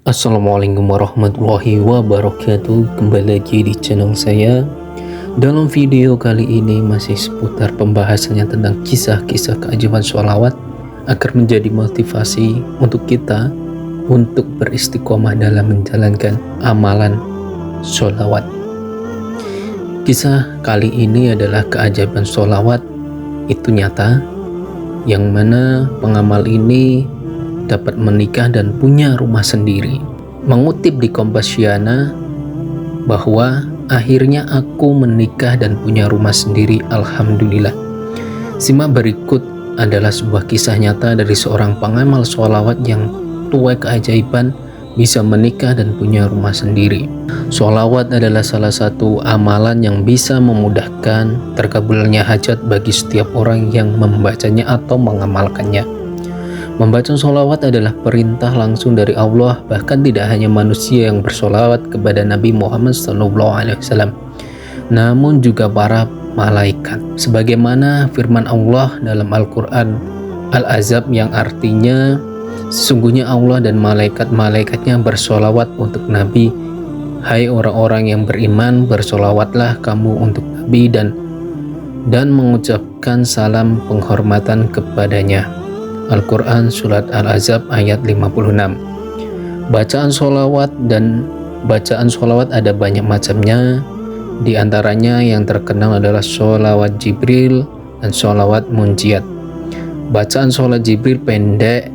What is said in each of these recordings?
Assalamualaikum warahmatullahi wabarakatuh. Kembali lagi di channel saya. Dalam video kali ini masih seputar pembahasannya tentang kisah-kisah keajaiban sholawat agar menjadi motivasi untuk kita untuk beristiqomah dalam menjalankan amalan sholawat. Kisah kali ini adalah keajaiban sholawat itu nyata, yang mana pengamal ini dapat menikah dan punya rumah sendiri. Mengutip di Kompasiana bahwa akhirnya aku menikah dan punya rumah sendiri, alhamdulillah. Simak berikut adalah sebuah kisah nyata dari seorang pengamal sholawat yang tuai keajaiban bisa menikah dan punya rumah sendiri. Sholawat adalah salah satu amalan yang bisa memudahkan terkabulnya hajat bagi setiap orang yang membacanya atau mengamalkannya. Membaca sholawat adalah perintah langsung dari Allah, bahkan tidak hanya manusia yang bersolawat kepada Nabi Muhammad SAW, namun juga para malaikat. Sebagaimana firman Allah dalam Al-Quran Al-Ahzab yang artinya, sesungguhnya Allah dan malaikat-malaikatnya bersolawat untuk Nabi. Hai orang-orang yang beriman, bersolawatlah kamu untuk Nabi dan mengucapkan salam penghormatan kepadanya. Al-Quran Surat Al-Ahzab ayat 56. Bacaan sholawat ada banyak macamnya. Di antaranya yang terkenal adalah sholawat Jibril dan sholawat Munjiat. Bacaan sholawat Jibril pendek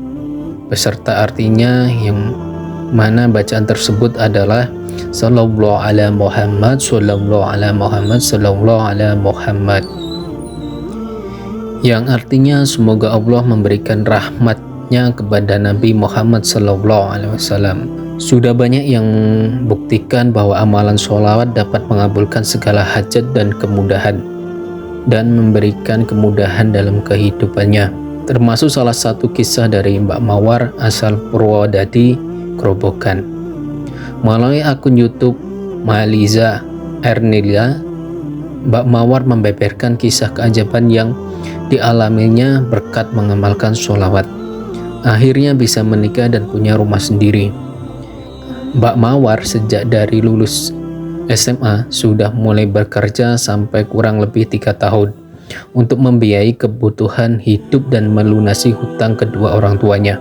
beserta artinya, yang mana bacaan tersebut adalah Sallallahu ala Muhammad, Sallallahu ala Muhammad, Sallallahu ala Muhammad, yang artinya semoga Allah memberikan rahmatnya kepada Nabi Muhammad SAW. Sudah banyak yang buktikan bahwa amalan sholawat dapat mengabulkan segala hajat dan kemudahan dan memberikan kemudahan dalam kehidupannya. Termasuk salah satu kisah dari Mbak Mawar asal Purwodadi, Grobogan. Melalui akun YouTube Maliza Ernilia, Mbak Mawar membeberkan kisah keajaiban yang dialaminya berkat mengamalkan sholawat. Akhirnya bisa menikah dan punya rumah sendiri. Mbak Mawar sejak dari lulus SMA sudah mulai bekerja sampai kurang lebih 3 tahun untuk membiayai kebutuhan hidup dan melunasi hutang kedua orang tuanya.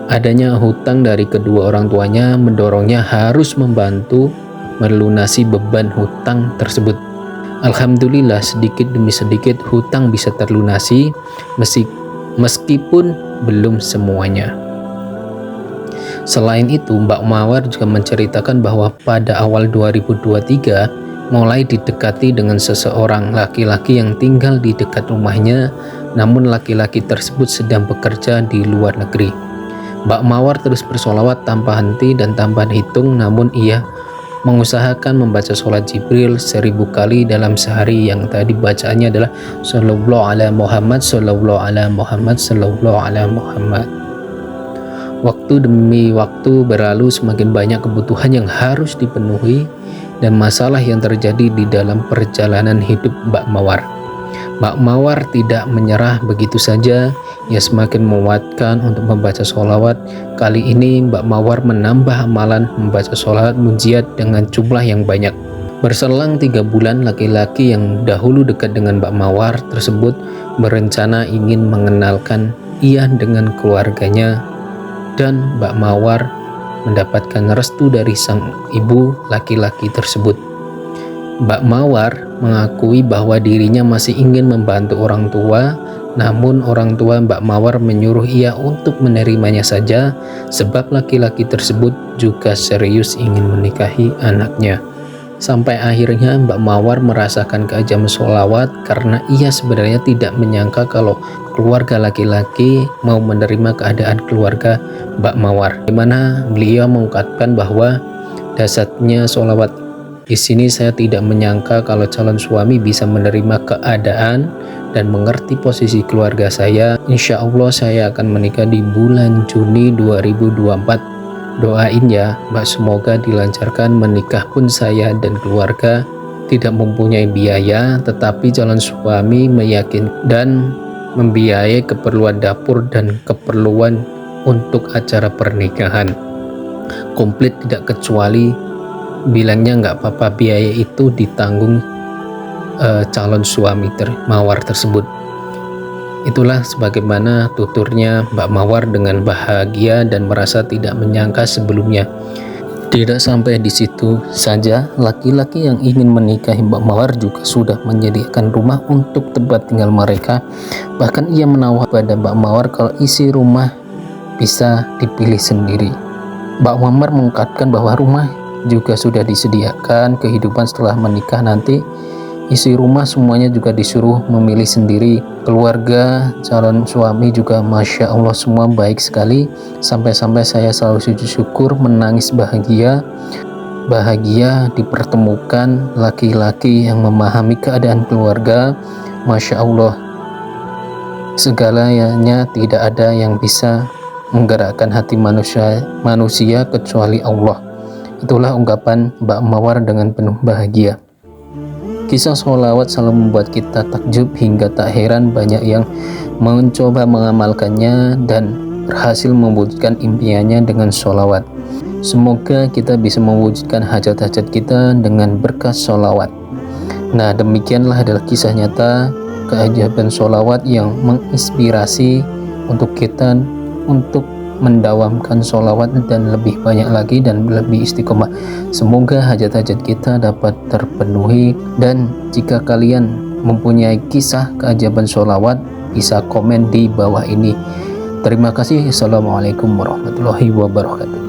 Adanya hutang dari kedua orang tuanya mendorongnya harus membantu melunasi beban hutang tersebut. Alhamdulillah, sedikit demi sedikit hutang bisa terlunasi meskipun belum semuanya. Selain itu, Mbak Mawar juga menceritakan bahwa pada awal 2023 mulai didekati dengan seseorang laki-laki yang tinggal di dekat rumahnya, namun laki-laki tersebut sedang bekerja di luar negeri. Mbak Mawar terus bersolawat tanpa henti dan tanpa hitung, namun ia mengusahakan membaca sholat Jibril 1000 kali dalam sehari, yang tadi bacaannya adalah Sallallahu ala Muhammad, Sallallahu ala Muhammad, Sallallahu ala Muhammad. Waktu demi waktu berlalu, semakin banyak kebutuhan yang harus dipenuhi dan masalah yang terjadi di dalam perjalanan hidup Mbak Mawar. Mbak Mawar tidak menyerah begitu saja. Ia semakin menguatkan untuk membaca sholawat. Kali ini Mbak Mawar menambah amalan membaca sholawat Munjiat dengan jumlah yang banyak. Berselang 3 bulan, laki-laki yang dahulu dekat dengan Mbak Mawar tersebut berencana ingin mengenalkan ia dengan keluarganya, dan Mbak Mawar mendapatkan restu dari sang ibu laki-laki tersebut. Mbak Mawar mengakui bahwa dirinya masih ingin membantu orang tua, namun orang tua Mbak Mawar menyuruh ia untuk menerimanya saja, sebab laki-laki tersebut juga serius ingin menikahi anaknya. Sampai akhirnya Mbak Mawar merasakan keajaiban sholawat karena ia sebenarnya tidak menyangka kalau keluarga laki-laki mau menerima keadaan keluarga Mbak Mawar. Di mana beliau mengungkapkan bahwa dasarnya sholawat di sini, saya tidak menyangka kalau calon suami bisa menerima keadaan dan mengerti posisi keluarga saya. Insya Allah saya akan menikah di bulan Juni 2024. Doain ya Mbak, semoga dilancarkan. Menikah pun saya dan keluarga tidak mempunyai biaya, tetapi calon suami meyakinkan dan membiayai keperluan dapur dan keperluan untuk acara pernikahan. komplit, tidak kecuali bilangnya nggak apa-apa biaya itu ditanggung calon suami Mawar tersebut. Itulah sebagaimana tuturnya Mbak Mawar dengan bahagia dan merasa tidak menyangka sebelumnya. Tidak sampai di situ saja, laki-laki yang ingin menikahi Mbak Mawar juga sudah menyediakan rumah untuk tempat tinggal mereka. Bahkan ia menawar pada Mbak Mawar kalau isi rumah bisa dipilih sendiri. Mbak Mawar mengungkapkan bahwa rumah juga sudah disediakan, kehidupan setelah menikah nanti isi rumah semuanya juga disuruh memilih sendiri. Keluarga calon suami juga Masya Allah semua baik sekali, sampai-sampai saya selalu sujud syukur, menangis bahagia dipertemukan laki-laki yang memahami keadaan keluarga. Masya Allah, segalanya tidak ada yang bisa menggerakkan hati manusia kecuali Allah. Itulah ungkapan Mbak Mawar dengan penuh bahagia. Kisah sholawat selalu membuat kita takjub hingga tak heran banyak yang mencoba mengamalkannya dan berhasil mewujudkan impiannya dengan sholawat. Semoga kita bisa mewujudkan hajat-hajat kita dengan berkat sholawat. Nah, demikianlah adalah kisah nyata keajaiban sholawat yang menginspirasi untuk kita untuk mendawamkan sholawat dan lebih banyak lagi dan lebih istiqomah. Semoga hajat-hajat kita dapat terpenuhi, dan jika kalian mempunyai kisah keajaiban sholawat bisa komen di bawah ini. Terima kasih. Assalamualaikum warahmatullahi wabarakatuh.